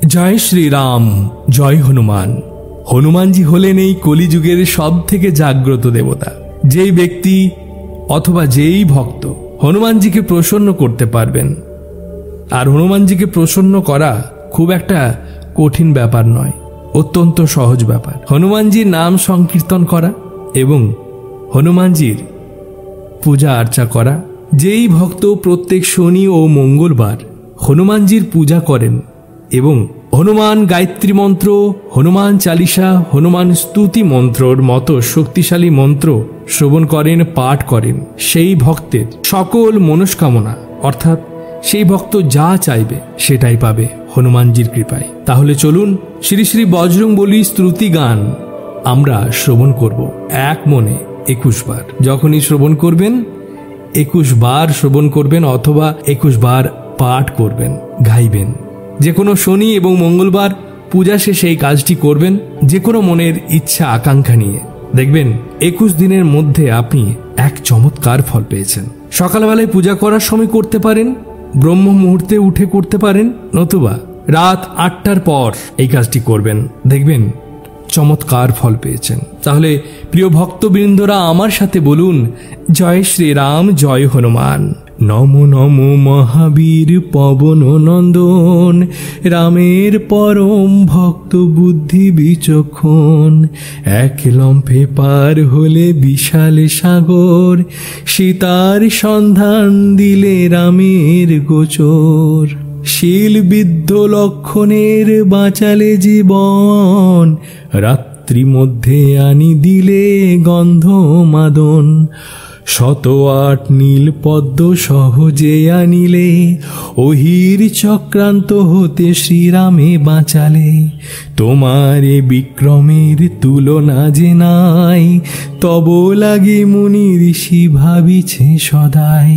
জয় শ্রীরাম, জয় হনুমান। হনুমানজি হলেন এই কলিযুগের সব থেকে জাগ্রত দেবতা। যেই ব্যক্তি অথবা যেই ভক্ত হনুমানজিকে প্রসন্ন করতে পারবেন, আর হনুমানজিকে প্রসন্ন করা খুব একটা কঠিন ব্যাপার নয়, অত্যন্ত সহজ ব্যাপার। হনুমানজির নাম সংকীর্তন করা এবং হনুমানজির পূজা আর্চা করা। যেই ভক্ত প্রত্যেক শনি ও মঙ্গলবার হনুমানজির পূজা করেন এবং হনুমান গায়ত্রী মন্ত্র, হনুমান চালিসা, হনুমান স্তুতি মন্ত্রর মতো শক্তিশালী মন্ত্র শ্রবণ করেন, পাঠ করেন, সেই ভক্তের সকল মনস্কামনা অর্থাৎ সেই ভক্ত যা চাইবে সেটাই পাবে হনুমানজির কৃপায়। তাহলে চলুন শ্রী শ্রী বজরংবলী স্তুতি গান আমরা শ্রবণ করব এক মনে 21 বার। যখনই শ্রবণ করবেন 21 বার শ্রবণ করবেন অথবা 21 বার পাঠ করবেন, গাইবেন। যে কোনো শনি এবং মঙ্গলবার পূজা শেষে এই কাজটি করবেন, যে কোনো মনের ইচ্ছা আকাঙ্ক্ষা নিয়ে। দেখবেন 21 দিনের মধ্যে আপনি এক চমৎকার ফল পেয়েছেন। সকালবেলায় পূজা করার সময় করতে পারেন, ব্রহ্ম মুহূর্তে উঠে করতে পারেন, নতুবা রাত 8টার পর এই কাজটি করবেন, দেখবেন চমৎকার ফল পেয়েছেন। তাহলে প্রিয় ভক্তবৃন্দরা আমার সাথে বলুন, জয় শ্রীরাম, জয় হনুমান। নমো নমো মহাবীর পবন নন্দন, রামের পরম ভক্ত বুদ্ধি বিচক্ষণ। এক লম্ফে পার হলে বিশাল সাগর, সীতার সন্ধান দিলে রামের গোচর। শীল বিদ্ধ লক্ষণের বাঁচালে জীবন, রাত্রি মধ্যে আনি দিলে গন্ধ মাদন। 108 নীল পদ্ম সহজে আনিলে, অহির চক্রান্ত হতে শ্রীরামে বাঁচালে। তোমার বিক্রমের তুলনা যে নাই, তব লাগে মুনি ঋষি ভাবিছে সদাই।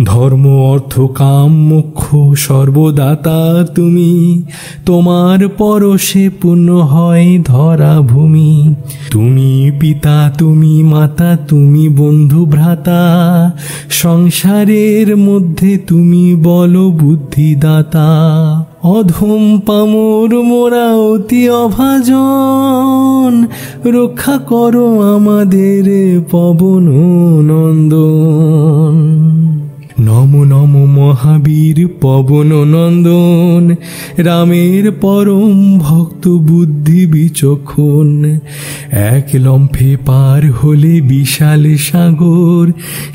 ধর্ম অর্থ কাম মোক্ষ সর্বদাতা তুমি, তোমার পরশে পূর্ণ হয় ধরা ভূমি। তুমি পিতা, তুমি মাতা, তুমি বন্ধু ভ্রাতা, সংসারের মধ্যে তুমি বলো বুদ্ধিদাতা। অধম পামর মোরা অতি অভাজন, রক্ষা করো আমাদের পবন নন্দন। নমো নমো মহাবীর পবন নন্দন, রামের পরম ভক্ত বুদ্ধি বিচক্ষণ। এক লম্ফে পার হলে বিশাল সাগর,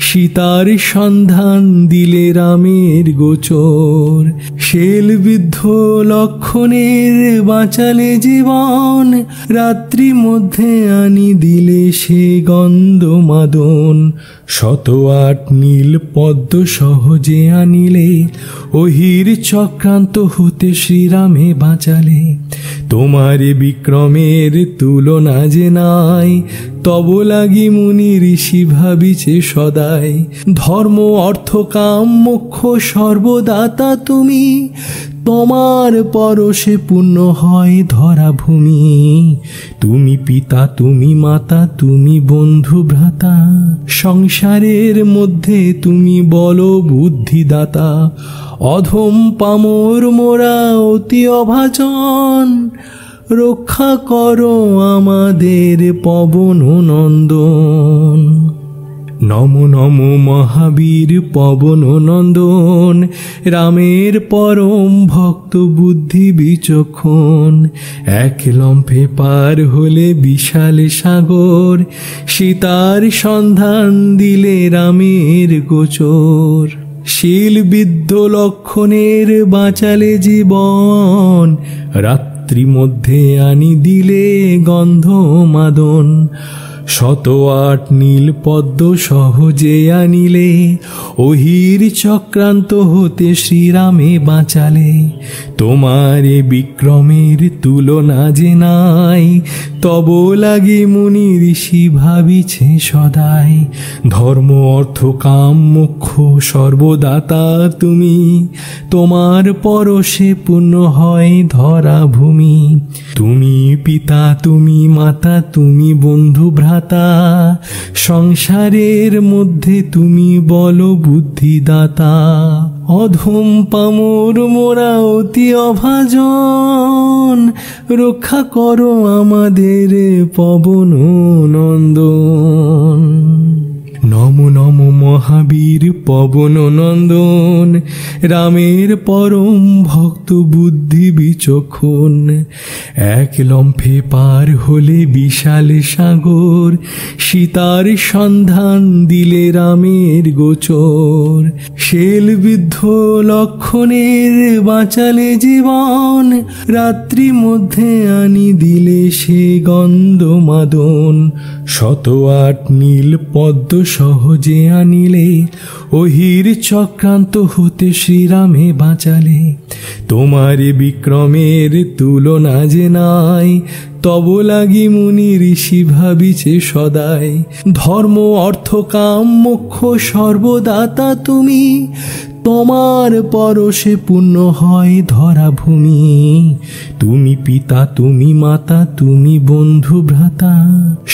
সীতার সন্ধান দিলে রামের গোচর। শেল বিদ্ধ লক্ষণের বাঁচালে জীবন, রাত্রি মধ্যে আনি দিলে সে গন্ধ মাদন। 108 নীল পদ্ম সহজে আনিলে, অহির চক্রান্ত হতে শ্রীরামে বাঁচালে। তোমার বিক্রমের তুলনা যে নাই, তব লাগি মুনি ঋষি ভাবিছে সদাই। ধর্ম অর্থ কাম মোক্ষ সর্বদাতা তুমি, তোমার পরশে পূর্ণ হয় ধরা ভূমি। তুমি পিতা, তুমি মাতা, তুমি বন্ধু ভ্রাতা, সংসারের মধ্যে তুমি বলো বুদ্ধিদাতা। অধম পামর মোরা অতি অভাজন, রক্ষা করো আমাদের পবন নন্দন। নমো নমো মহাবীর পবন নন্দন, রামের পরম ভক্ত বুদ্ধি বিচক্ষণ। এক লম্ফে পার হলে বিশাল সাগর, সীতার সন্ধান দিলে রামের গোচর। শীল বিদ্ধ লক্ষণের বাঁচালে জীবন, রাত্রি মধ্যে আনি দিলে গন্ধ মাদন। 108 নীল পদ্ম সহজে আনিলে, অহির চক্রান্ত হতে শ্রীরামে বাঁচালে। তোমার বিক্রমের তুলনা যে নাই, তব লাগি মুনি ঋষি ভাবিছে সদাই। ধর্ম অর্থ কাম মোক্ষ সর্বদাতা তুমি, তোমার পরশে পূর্ণ হয় ধরা ভূমি। তুমি পিতা তুমি মাতা তুমি বন্ধু ভ্রাতা, সংসারের মধ্যে তুমি বলো বুদ্ধিদাতা। অধম পামর মোরা অতি অভাজন, রক্ষা করো আমাদের পবন নন্দন। নমো নমো মহাবীর পবন নন্দন, রামের পরম ভক্ত বুদ্ধি বিচক্ষণ। এক লম্ফে পার হলে বিশাল সাগর, সীতার সন্ধান দিলে রামের গোচর। শেল বিদ্ধ লক্ষণের বাঁচালে জীবন, রাত্রি মধ্যে আনি দিলে সে গন্ধ মাদন। 108 নীল পদ্ম সহজে আনিলে, অহির চক্রান্ত হতে শ্রীরামে বাঁচালে। তোমার বিক্রমের তুলনা যে নাই, তব লাগি মুনি ঋষি ভাবিছে সদাই। ধর্ম অর্থ কাম মোক্ষ সর্বদাতা তুমি, তোমার পরশে পূর্ণ হয় ধরা ভূমি। তুমি পিতা তুমি মাতা তুমি বন্ধু ভ্রাতা,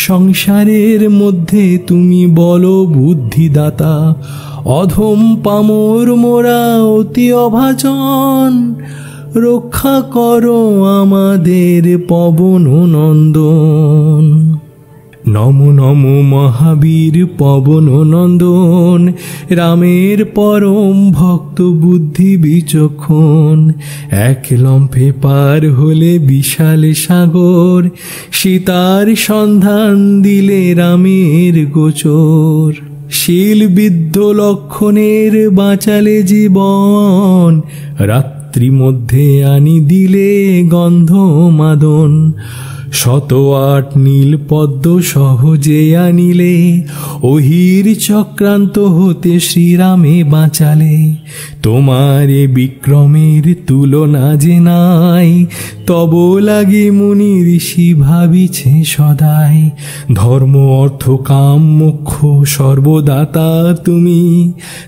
সংসারের মধ্যে তুমি বলো বুদ্ধিদাতা। অধম পামর মোরা অতি অভাজন, রক্ষা করো আমাদের পবন নন্দন। নমো নমো মহাবীর পবন নন্দন, রামের পরম ভক্ত বুদ্ধি বিচক্ষণ। এক লম্ফে পার হলে বিশাল সাগর, সীতার সন্ধান দিলে রামের গোচর। শীল বিদ্ধ লক্ষণের বাঁচালে জীবন, রাত্রি মধ্যে আনি দিলে গন্ধ মাদন। 108 নীল পদ্ম সহজে আনিলে, অহির চক্রান্ত হতে শ্রীরামে বাঁচালে। তোমার বিক্রমের তুলনা যে নাই, তব লাগি মুনি ঋষি ভাবিছে সদাই। ধর্ম অর্থ কাম মোক্ষ সর্বদাতা তুমি,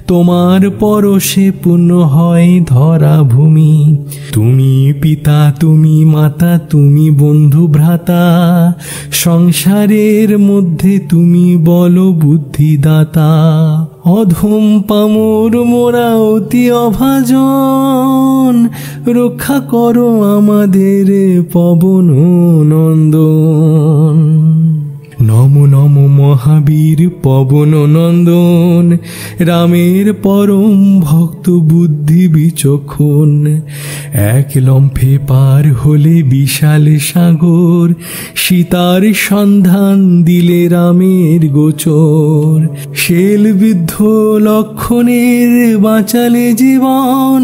তোমার পরশে পূর্ণ হয় ধরা ভূমি। তুমি পিতা তুমি মাতা তুমি বন্ধু ভ্রাতা, সংসারের মধ্যে তুমি বলো বুদ্ধিদাতা। অধম পামর মোরা অতি অভাজন, রক্ষা করো আমাদের পবন নন্দন। নমো নমো মহাবীর পবন নন্দন, রামের পরম ভক্ত বুদ্ধি বিচক্ষণ। এক লম্ফে পার হলে বিশাল সাগর, সীতার সন্ধান দিলে রামের গোচর। শেল বিদ্ধ লক্ষণের বাঁচালে জীবন,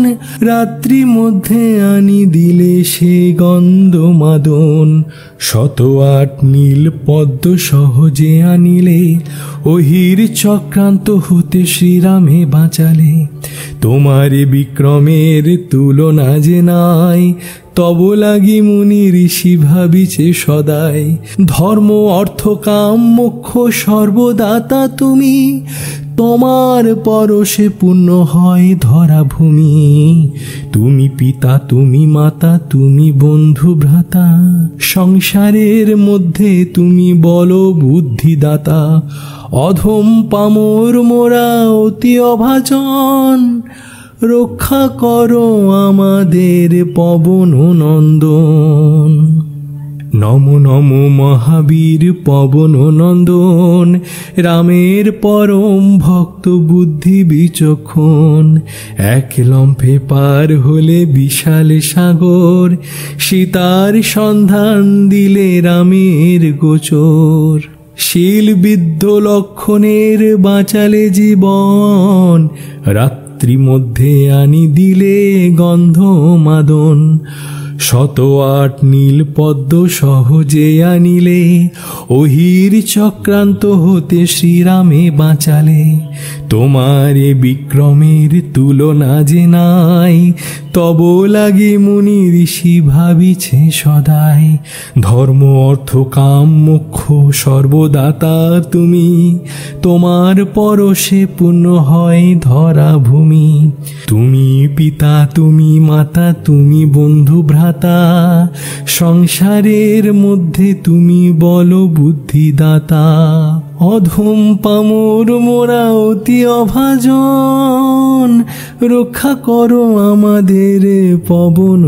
রাত্রি মধ্যে আনি দিলে সে গন্ধ মাদন। 108 নীল পদ্ম সহজে আনিলে, অহির চক্রান্ত হতে শ্রীরামে বাঁচালে। তোমার বিক্রমের তুলনা যে নাই, তব লাগি মুনি ঋষি ভাবিছে সদাই। ধর্ম অর্থ কাম মোক্ষ সর্বদাতা তুমি, তোমার পরশে পূর্ণ হয় ধরা ভূমি। তুমি পিতা তুমি মাতা তুমি বন্ধু ভ্রাতা, সংসারের মধ্যে তুমি বলো বুদ্ধিদাতা। অধম পামর মোরা অতি অভাজন, রক্ষা করো আমাদের পবন নন্দন। নমো নমো মহাবীর পবন নন্দন, রামের পরম ভক্ত বুদ্ধি বিচক্ষণ। এক লম্ফে পার হলে বিশাল সাগর, সীতার সন্ধান দিলে রামের গোচর। শীল বিদ্ধ লক্ষণের বাঁচালে জীবন, রাত্রি মধ্যে আনি দিলে গন্ধ মাদন। শত আট নীল পদ্ম সহজে আনিলে, অহির চক্রান্ত হতে শ্রীরামে বাঁচালে। তোমার এ বিক্রমের তুলনা যে নাই, তব লাগে মুনি ঋষি ভাবিছে সদাই। ধর্ম অর্থ কাম মোক্ষ সর্বদাতা তুমি, তোমার পরশে পূর্ণ হয় ধরা ভূমি। তুমি পিতা তুমি মাতা তুমি বন্ধু ভ্রাতা, সংসারের মধ্যে তুমি বলো বুদ্ধিদাতা। অধম পামর মোরা অতি অভাজন, রক্ষা করো আমাদের পবন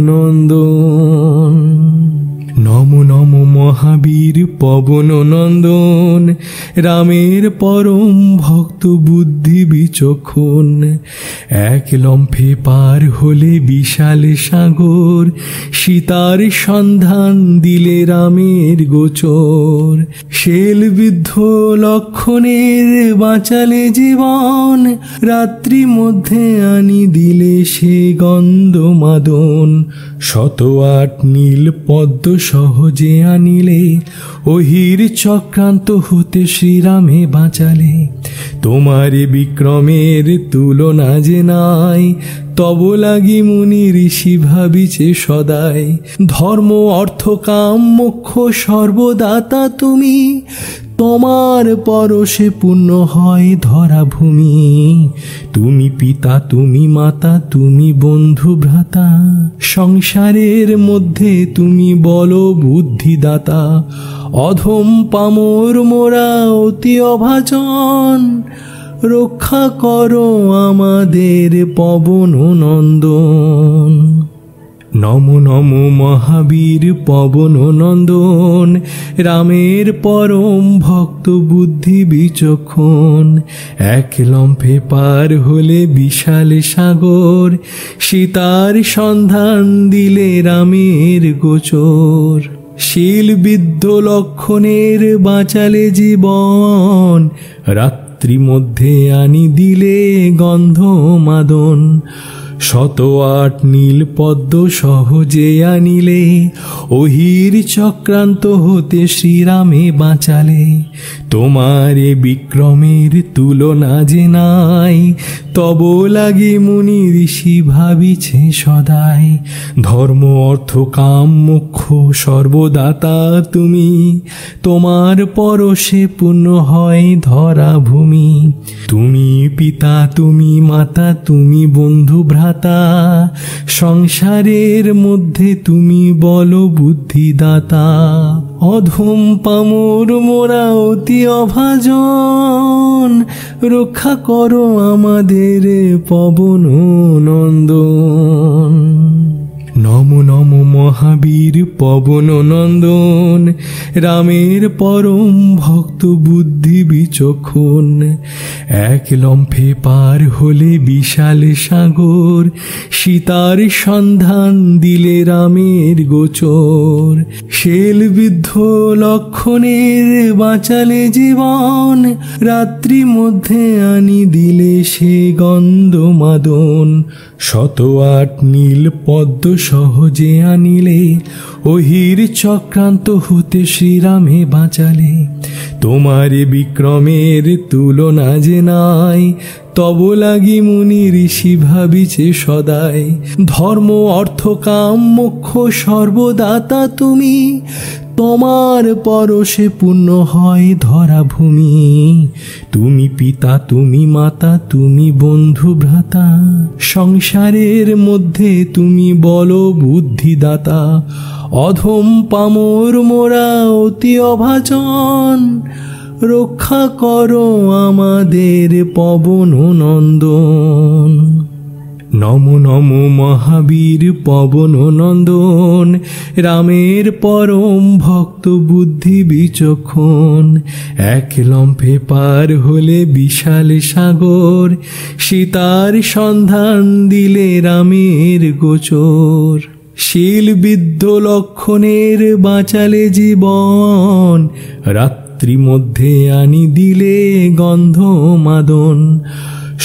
নন্দন। নমো নমো মহাবীর পবন নন্দন, রামের পরম ভক্ত বুদ্ধি বিচক্ষণ। এক লম্ফে পার হলে বিশাল সাগর, সীতার সন্ধান দিলে রামের গোচর। শেল বিদ্ধ লক্ষণের বাঁচালে জীবন, রাত্রি মধ্যে আনি দিলে সে গন্ধ মাদন। শত আট নীল পদ্ম সহজে আনিলে, অহির চক্রান্ত হতে শ্রীরামে বাঁচালে। তোমার বিক্রমের তুলনা যে নাই, তব লাগি মুনি ঋষি ভাবিছে সদাই। ধর্ম অর্থ কাম মোক্ষ সর্বদাতা তুমি, তোমার পরশে পূর্ণ হয় ধরা ভূমি। তুমি পিতা তুমি মাতা তুমি বন্ধু ভ্রাতা, সংসারের মধ্যে তুমি বলো বুদ্ধিদাতা। অধম পামর মোরা অতি অভাজন, রক্ষা করো আমাদের পবন নন্দন। নমো নমো মহাবীর পবন নন্দন, রামের পরম ভক্ত বুদ্ধি বিচক্ষণ। এক লম্ফে পার হলে বিশাল সাগর, সীতার সন্ধান দিলে রামের গোচর। শীল বিদ্ধ লক্ষণের বাঁচালে জীবন, রাত্রি মধ্যে আনি দিলে গন্ধ মাদন। শত আট নীল পদ্ম সহজে আনিলে, অহির চক্রান্ত হতে শ্রীরামে বাঁচালে। তোমার এ বিক্রমের তুলনা যে নাই, তব লাগে মুনি ঋষি ভাবিছে সদাই। ধর্ম অর্থ কাম মোক্ষ সর্বদাতা তুমি, তোমার পরশে পূর্ণ হয় ধরা ভূমি। তুমি পিতা তুমি মাতা তুমি বন্ধু ভ্রাতা, সংসারের মধ্যে তুমি বলো বুদ্ধিদাতা। অধম পামর মোরা অতি অভাজন, রক্ষা করো আমাদের পবন নন্দন। নমো নমো মহাবীর পবন নন্দন, রামের পরম ভক্ত বুদ্ধি বিচক্ষণ। এক লম্ফে পার হলে বিশাল সাগর, সীতার সন্ধান দিলে রামের গোচর। শেল বিদ্ধ লক্ষণের বাঁচালে জীবন, রাত্রি মধ্যে আনি দিলে সে গন্ধ মাদন। শত আট নীল পদ্ম সহজে আনিলে, অহির চক্রান্ত হতে শ্রীরামে বাঁচালে। তোমার বিক্রমের তুলনা যে নাই, তব লাগি মুনি ঋষি ভাবিছে সদাই। ধর্ম অর্থ কাম মোক্ষ সর্বদাতা তুমি, তোমার পরশে পূর্ণ হয় ধরা ভূমি। তুমি পিতা তুমি মাতা তুমি বন্ধু ভ্রাতা, সংসারের মধ্যে তুমি বলো বুদ্ধিদাতা। অধম পামর মোরা অতি অভাজন, রক্ষা করো আমাদের পবন নন্দন। নমো নমো মহাবীর পবন নন্দন, রামের পরম ভক্ত বুদ্ধি বিচক্ষণ। এক লম্ফে পার হলে বিশাল সাগর, সীতার সন্ধান দিলে রামের গোচর। শীল বিদ্ধ লক্ষণের বাঁচালে জীবন, রাত্রি মধ্যে আনি দিলে গন্ধ মাদন।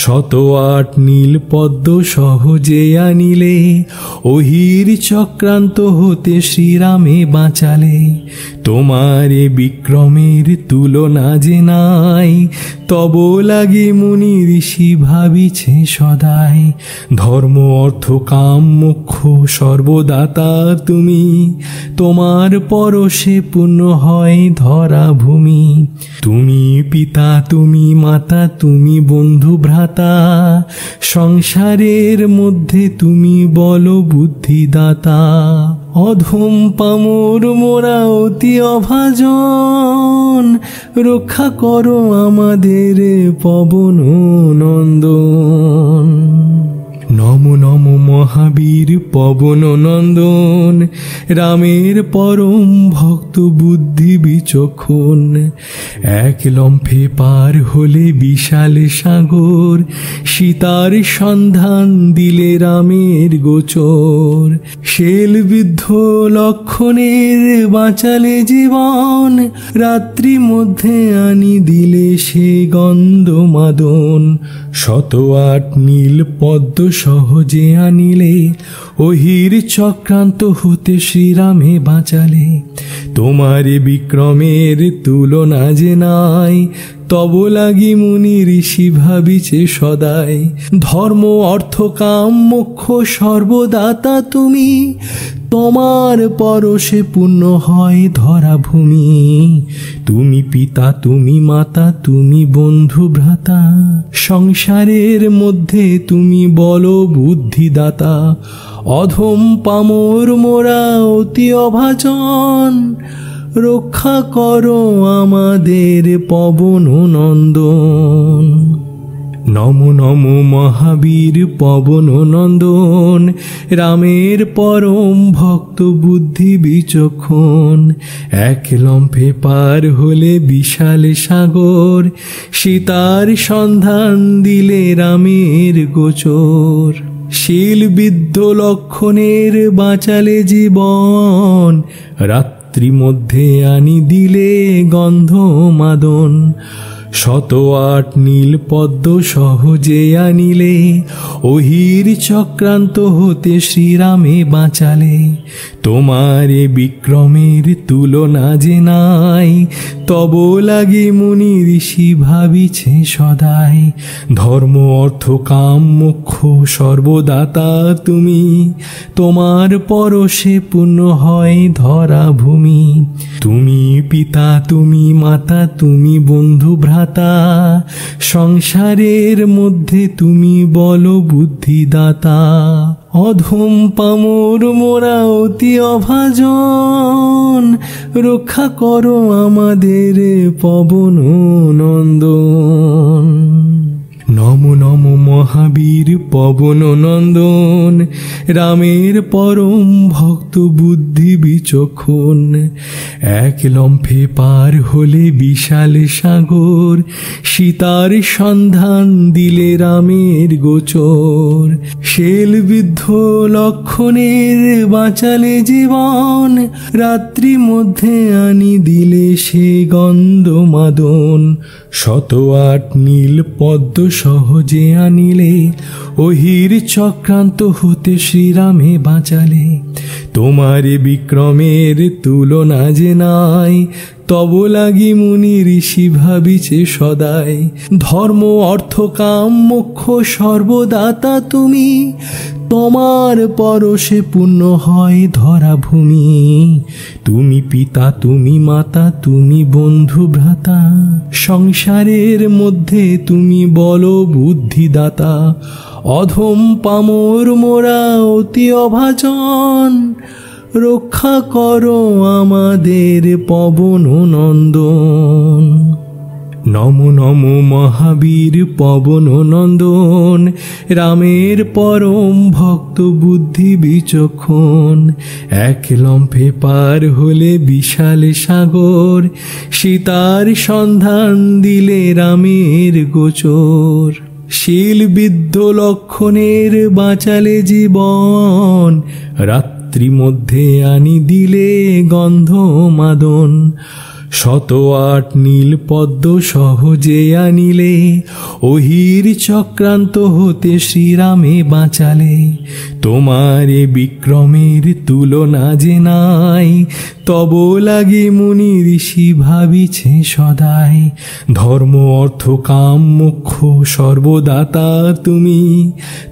শত আট নীল পদ্ম সহজে আনিলে, অহির চক্রান্ত হতে শ্রীরামে বাঁচালে। তোমার এ বিক্রমের তুলনা যে নাই, তব লাগে মুনি ঋষি ভাবিছে সদাই। ধর্ম অর্থ কাম মোক্ষ সর্বদাতা তুমি, তোমার পরশে পূর্ণ হয় ধরা ভূমি। তুমি পিতা তুমি মাতা তুমি বন্ধু ভ্রাতা, সংসারের মধ্যে তুমি বলো বুদ্ধিদাতা। অধম পামর মোরা অতি অভাজন, রক্ষা করো আমাদের পবন নন্দন। নমো নমো মহাবীর পবন নন্দন, রামের পরম ভক্ত বুদ্ধি বিচক্ষণ। এক লম্ফে পার হলে বিশাল সাগর, সীতার সন্ধান দিলে রামের গোচর। শেলবিদ্ধ লক্ষণের বাঁচালে জীবন, রাত্রি মধ্যে আনি দিলে সে গন্ধ মাদন। শত আট নীল পদ্ম সহজে আনিলে, অহির চক্রান্ত হতে শ্রীরামে বাঁচালে। তোমার বিক্রমের তুলনা যে নাই, তব লাগি মুনি ঋষি ভাবিছে সদাই। ধর্ম অর্থ কাম মোক্ষ সর্বদাতা তুমি, তোমার পরশে পূর্ণ হয় ধরা ভূমি। তুমি পিতা তুমি মাতা তুমি বন্ধু ভ্রাতা, সংসারের মধ্যে তুমি বলো বুদ্ধিদাতা। অধম পামর মোরা অতি অভাজন, রক্ষা করো আমাদের পবন নন্দন। নমো নমো মহাবীর পবন নন্দন, রামের পরম ভক্ত বুদ্ধি বিচক্ষণ। এক লম্ফে পার হলে বিশাল সাগর, সীতার সন্ধান দিলে রামের গোচর। শিলবিদ্ধ লক্ষণের বাঁচালে জীবন, রাত্রি মধ্যে আনি দিলে গন্ধ মাদন। শত আট নীল পদ্ম সহজে আনিলে, অহির চক্রান্ত হতে শ্রীরামে বাঁচালে। তোমার এ বিক্রমের তুলনা যে নাই, তব লাগে মুনি ঋষি ভাবিছে সদাই। ধর্ম অর্থ কাম মোক্ষ সর্বদাতা তুমি, তোমার পরশে পূর্ণ হয় ধরা ভূমি। তুমি পিতা তুমি মাতা তুমি বন্ধু ভ্রাতা, সংসারের মধ্যে তুমি বলো বুদ্ধিদাতা। অধম পামর মোরা অতি অভাজন, রক্ষা করো আমাদের পবন নন্দন। নমো নমো মহাবীর পবন নন্দন, রামের পরম ভক্ত বুদ্ধি বিচক্ষণ। এক লম্ফে পার হলে বিশাল সাগর, সীতার সন্ধান দিলে রামের গোচর। শেলবিদ্ধ লক্ষণের বাঁচালে জীবন, রাত্রি মধ্যে আনি দিলে সে গন্ধ মাদন। শত আট নীল পদ্ম সহজে আনিলে, অহির চক্রান্ত হতে শ্রীরামে বাঁচালে। তোমার বিক্রমের তুলনা যে নাই, তব লাগি মুনি ঋষি ভাবিছে সদাই। ধর্ম অর্থ কাম মোক্ষ সর্বদাতা তুমি, তোমার পরশে পূর্ণ হয় ধরা ভূমি। তুমি পিতা তুমি মাতা তুমি বন্ধু ভ্রাতা, সংসারের মধ্যে তুমি বলো বুদ্ধিদাতা। অধম পামর মোরা অতি অভাজন, রক্ষা করো আমাদের পবন নন্দন। নমো নমো মহাবীর পবন নন্দন, রামের পরম ভক্ত বুদ্ধি বিচক্ষণ। এক লম্ফে পার হলে বিশাল সাগর, সীতার সন্ধান দিলে রামের গোচর। শিলবিদ্ধ লক্ষণের বাঁচালে জীবন, রাত্রি মধ্যে আনি দিলে গন্ধ মাদন। শত আট নীল পদ্ম সহজে আনিলে, অহির চক্রান্ত হতে শ্রীরামে বাঁচালে। তোমার এ বিক্রমের তুলনা যে নাই, তব লাগে মুনি ঋষি ভাবিছে সদাই। ধর্ম অর্থ কাম মোক্ষ সর্বদাতা তুমি,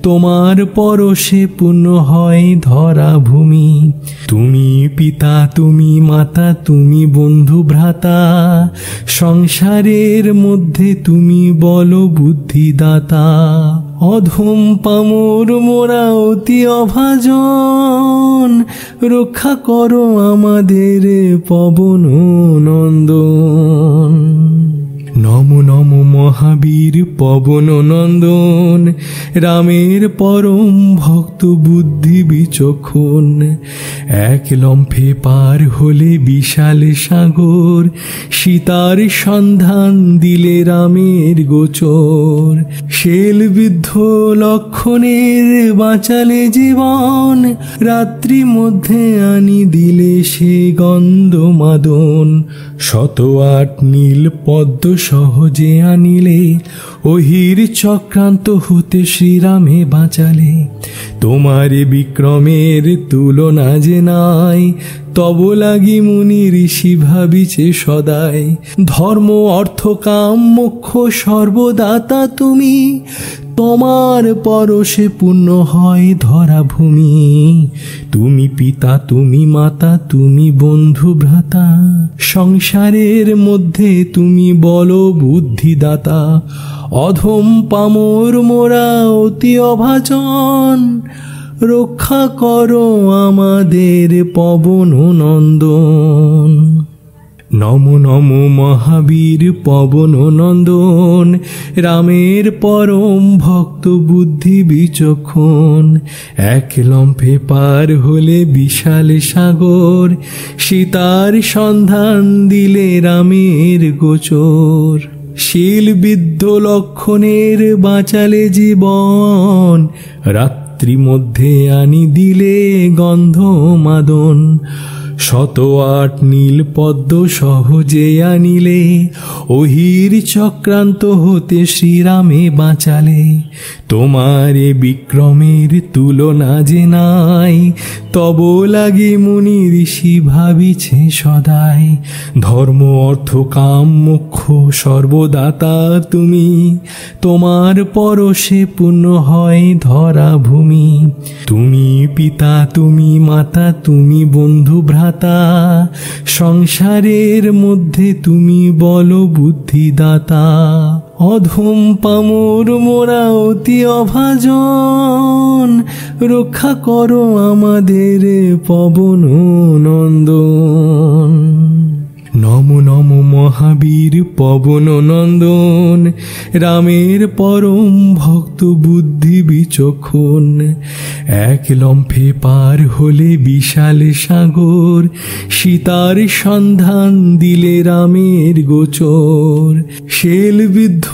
তোমার পরশে পূর্ণ হয় ধরা ভূমি। তুমি পিতা তুমি মাতা তুমি বন্ধু ভ্রাতা, সংসারের মধ্যে তুমি বল বুদ্ধিদাতা। অধম পামর মোরা অতি অভাজন, রক্ষা করো আমাদের পবন নন্দন। নমো নমো মহাবীর পবন নন্দন, রামের পরম ভক্ত বুদ্ধি বিচক্ষণ। এক লম্ফে পার হলে বিশাল সাগর, সীতার সন্ধান দিলে রামের গোচর। শেলবিদ্ধ লক্ষণের বাঁচালে জীবন, রাত্রি মধ্যে আনি দিলে সে গন্ধ মাদন। শত আট নীল পদ্ম সহজে আনিলে, অহির চক্রান্ত হতে শ্রীরামে বাঁচালে। তোমার বিক্রমের তুলনা যে নাই, তব লাগি মুনি ঋষি ভাবিছে সদাই। ধর্ম অর্থ কাম মোক্ষ সর্বদাতা তুমি, তোমার পরশে পূর্ণ হয় ধরা ভূমি। তুমি পিতা তুমি মাতা তুমি বন্ধু ভ্রাতা, সংসারের মধ্যে তুমি বলো বুদ্ধিদাতা। অধম পামর মোরা অতি অভাজন, রক্ষা করো আমাদের পবন নন্দন। নমো নমো মহাবীর পবন নন্দন, রামের পরম ভক্ত বুদ্ধি বিচক্ষণ। এক লম্ফে পার হলে বিশাল সাগর, সীতার সন্ধান দিলে রামের গোচর। শিলবিদ্ধ লক্ষণের বাঁচালে জীবন, রাত্রি মধ্যে আনি দিলে গন্ধ মাদন। শত আট নীল পদ্ম সহজে আনিলে, অহির চক্রান্ত হতে শ্রীরামে বাঁচালে। তোমার এ বিক্রমের তুলনা যে নাই, তব লাগে মুনি ঋষি ভাবিছে সদাই। ধর্ম অর্থ কাম মোক্ষ সর্বদাতা তুমি, তোমার পরশে পূর্ণ হয় ধরা ভূমি। তুমি পিতা তুমি মাতা তুমি বন্ধু ভ্রাতা, সংসারের মধ্যে তুমি বলো বুদ্ধিদাতা। অধম পামর মোরা অতি অভাজন, রক্ষা করো আমাদের পবন নন্দন। নমো নমো মহাবীর পবন নন্দন, রামের পরম ভক্ত বুদ্ধি বিচক্ষণ। এক লম্ফে পার হলে বিশাল সাগর, সীতার সন্ধান দিলে রামের গোচর। শেলবিদ্ধ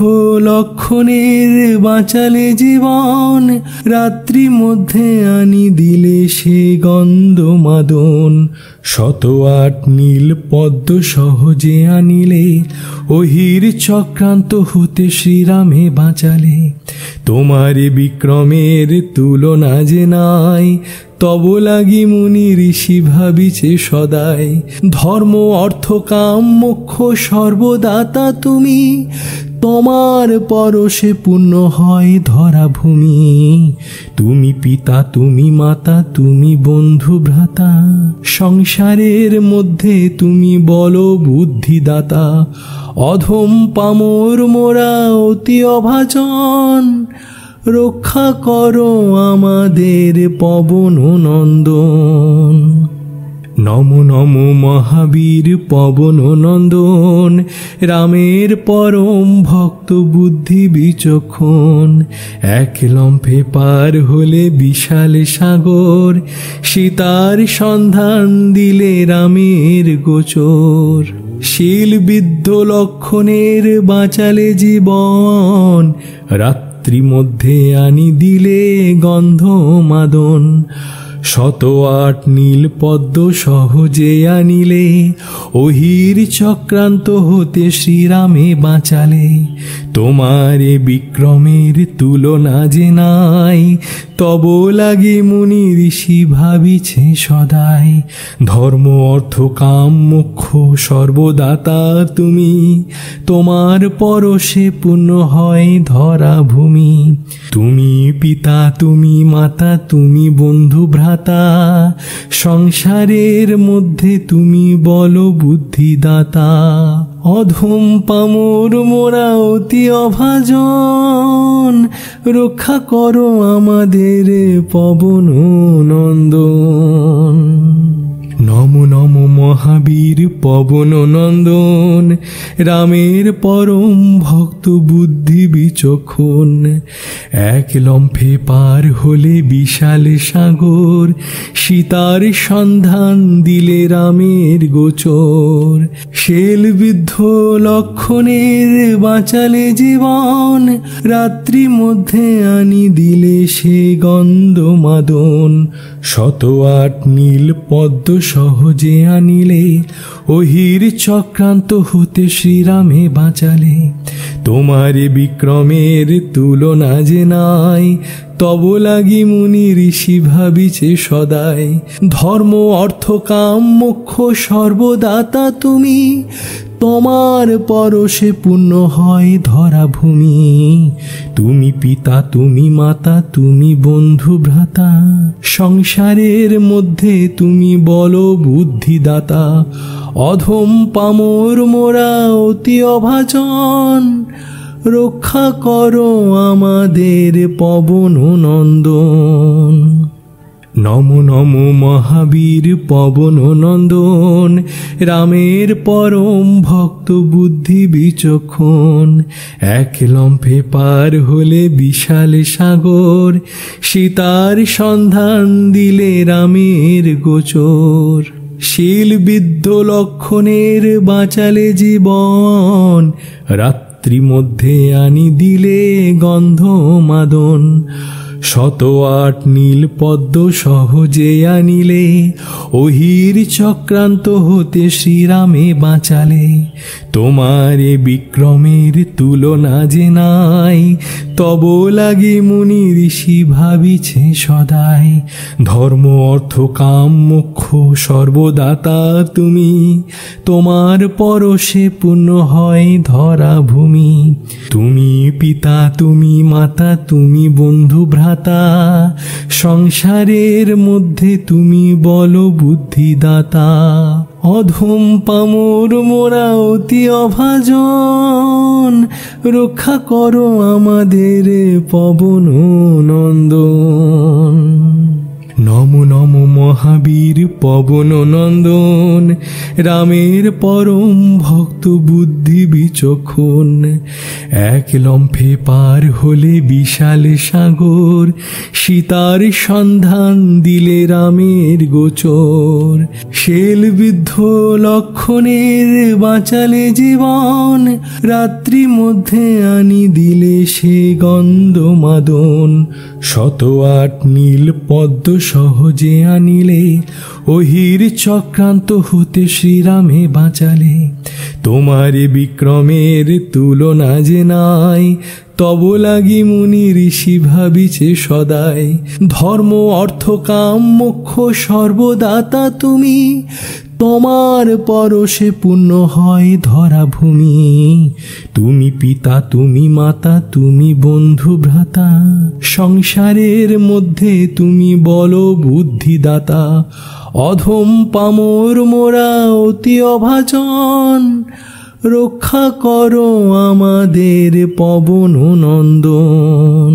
লক্ষণের বাঁচালে জীবন, রাত্রি মধ্যে আনি দিলে সে গন্ধ মাদন। শত আট নীল পদ্ম সহজে আনিলে, অহির চক্রান্ত হতে শ্রীরামে বাঁচালে। তোমার বিক্রমের তুলনা যে নাই, তব লাগি মুনি ঋষি ভাবিছে সদাই। ধর্ম অর্থ কাম মোক্ষ সর্বদাতা তুমি, তোমার পরশে পূর্ণ হয় ধরা ভূমি। তুমি পিতা তুমি মাতা তুমি বন্ধু ভ্রাতা, সংসারের মধ্যে তুমি বলো বুদ্ধিদাতা। অধম পামর মোরা অতি অভাজন, রক্ষা করো আমাদের পবন নন্দন। নমো নমো মহাবীর পবন নন্দন, রামের পরম ভক্ত বুদ্ধি বিচক্ষণ। এক লম্ফে পার হলে বিশাল সাগর, সীতার সন্ধান দিলে রামের গোচর। শিলবিদ্ধ লক্ষণের বাঁচালে জীবন, রাত্রি মধ্যে আনি দিলে গন্ধ মাদন। শত আট নীল পদ্ম সহজে আনিলে, অহির চক্রান্ত হতে শ্রীরামে বাঁচালে। তোমার এ বিক্রমের তুলনা যে নাই, তব লাগে মুনি ঋষি ভাবিছে সদাই। ধর্ম অর্থ কাম মোক্ষ সর্বদাতা তুমি, তোমার পরশে পূর্ণ হয় ধরা ভূমি। তুমি পিতা তুমি মাতা তুমি বন্ধু ভ্রাতা, সংসারের মধ্যে তুমি বলো বুদ্ধিদাতা। অধম পামর মোরা অতি অভাজন, রক্ষা করো আমাদের পবন নন্দন। নমো নমো মহাবীর পবন নন্দন, রামের পরম ভক্ত বুদ্ধি বিচক্ষণ। এক লম্ফে পার হলে বিশাল সাগর, সীতার সন্ধান দিলে রামের গোচর। শেল বিদ্ধ লক্ষণের বাঁচালে জীবন, রাত্রি মধ্যে আনি দিলে সে গন্ধ মাদন। শত আট নীল পদ্ম সহজে আনিলে, অহির চক্রান্ত হতে শ্রীরামে বাঁচালে। তোমার বিক্রমের তুলনা যে নাই, তব লাগি মুনি ঋষি ভাবিছে সদাই। ধর্ম অর্থ কাম মোক্ষ সর্বদাতা তুমি, তোমার পরশে পূর্ণ হয় ধরা ভূমি। তুমি পিতা তুমি মাতা তুমি বন্ধু ভ্রাতা, সংসারের মধ্যে তুমি বলো বুদ্ধিদাতা। অধম পামর মোরা অতি অভাজন, রক্ষা করো আমাদের পবন নন্দন। নমো নমো মহাবীর পবন নন্দন, রামের পরম ভক্ত বুদ্ধি বিচক্ষণ। এক লম্ফে পার হলে বিশাল সাগর, সীতার সন্ধান দিলে রামের গোচর। শিল বিদ্ধ লক্ষণের বাঁচালে জীবন, রাত্রি মধ্যে আনি দিলে গন্ধ মাদন। শত আট নীল পদ্ম সহজে আনিলে, অহির চক্রান্ত হতে শ্রীরামে বাঁচালে। তোমার এ বিক্রমের তুলনা যে নাই, তব লাগে মুনি ঋষি ভাবিছে সদাই। ধর্ম অর্থ কাম মোক্ষ সর্বদাতা তুমি, তোমার পরশে পূর্ণ হয় ধরা ভূমি। তুমি পিতা তুমি মাতা তুমি বন্ধু ভ্রাতা, সংসারের মধ্যে তুমি বলো বুদ্ধিদাতা। অধম পামর মোরা অতি অভাজন, রক্ষা করো আমাদের পবন নন্দন। নমো নমো মহাবীর পবন নন্দন, রামের পরম ভক্ত বুদ্ধি বিচক্ষণ। এক লম্ফে পার হলে বিশাল সাগর, সীতার সন্ধান দিলে রামের গোচর। শেল বিদ্ধ লক্ষণের বাঁচালে জীবন, রাত্রি মধ্যে আনি দিলে সে গন্ধ মাদন। শত আট নীল পদ্ম সহজে আনিলে, অহির চক্রান্ত হতে শ্রীরামে বাঁচালে। তোমার বিক্রমের তুলনা যে নাই, তব লাগি মুনি ঋষি ভাবিছে সদাই। ধর্ম অর্থ কাম মোক্ষ সর্বদাতা তুমি, তোমার পরশে পূর্ণ হয় ধরা ভূমি। তুমি পিতা তুমি মাতা তুমি বন্ধু ভ্রাতা, সংসারের মধ্যে তুমি বলো বুদ্ধিদাতা। অধম পামর মোরা অতি অভাজন, রক্ষা করো আমাদের পবন নন্দন।